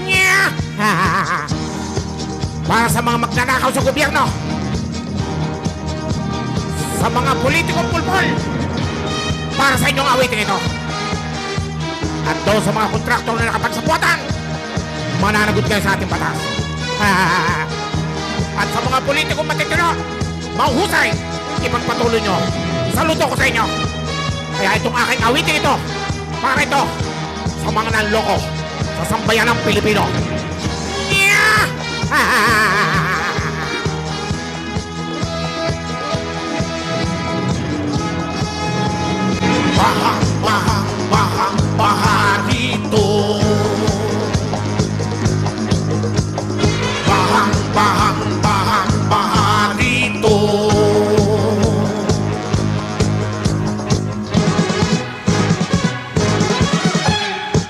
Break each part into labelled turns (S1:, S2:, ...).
S1: Nya! Para sa mga magnanakaw sa gobyerno, sa mga politikong pulpul, para sa inyong awitin ito. At doon sa mga kontraktor na nakapagsapuatan, mananagot kayo sa ating batas. At sa mga politikong matitino, mahuhusay, ipagpatuloy nyo. Saludo ko sa inyo. Kaya itong aking awitin ito, para ito sa mga nanloko sa sambayan ng Pilipino. Yeah!
S2: Bahang, bahang, bahang, baha dito. Bahang, bahang, bahang, baha dito.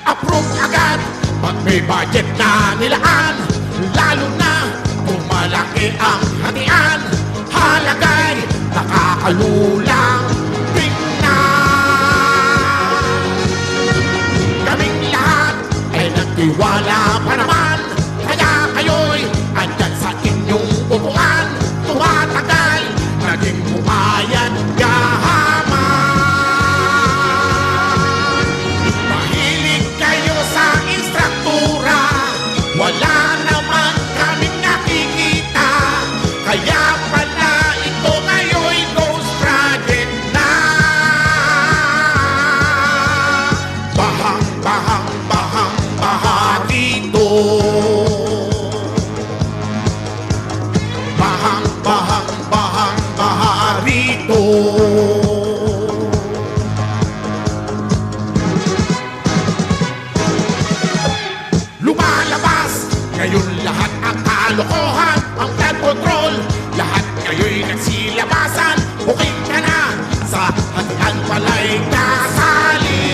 S2: Approve agad pag may budget na nilaan, lalo na kung malaki ang hatian. Halagay nakakalulang tiwala pa naman, kaya kayo'y andyan sa inyong upuan. Tumatagal, naging buhayan gahaman. Mahilig kayo sa instruktura, wala naman kaming nakikita. Kaya pala ito ngayon'y ghost project na. Bahang, bahang, bahang, baha dito. Bahang, bahang, bahang, baha rito. Lumalabas ngayon lahat ang kalokohan, ang flood control, lahat ngayo'y nagsilabasan. Bukid ka na sa hatian pala'y kasali.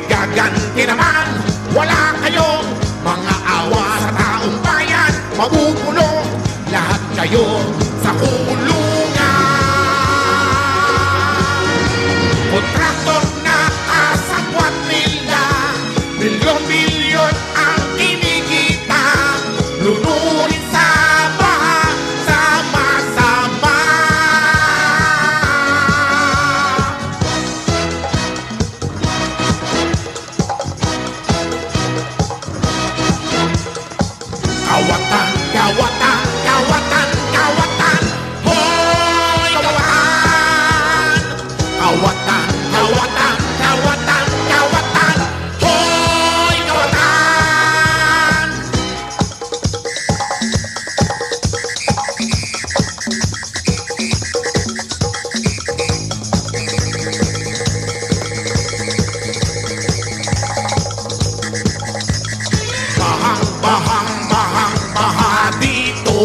S2: Gaganti naman, wala kayong mga awa sa taong bayan. Mabubulo lahat kayo sa kulungan. Kontraktor na kasabwat nila, milyon-milyon ang kinikita. Lunurin sa baha, sama-sama. Kawatan, kawatan, kawatan, kawatan. Hoy, kawatan. Kawatan, kawatan, kawatan, kawatan. Hoy, kawatan. Bahang, bahang, bahang, baha dito.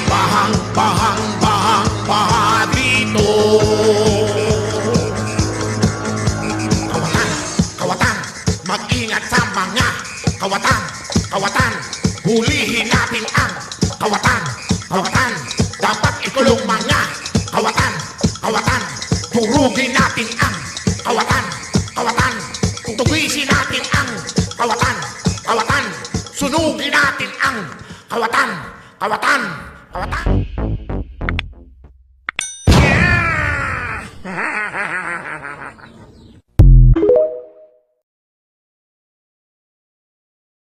S2: Bahang, bahang, bahang, baha dito. Kawatan, kawatan, mag-ingat sa mga kawatan, kawatan. Hulihin natin ang kawatan, kawatan. Dapat ikulong mga kawatan, kawatan. Hurugin natin ang kawatan, kawatan. Tugisin natin ang kawatan, kawatan. Sunugin natin ang kawatan, kawatan, kawatan.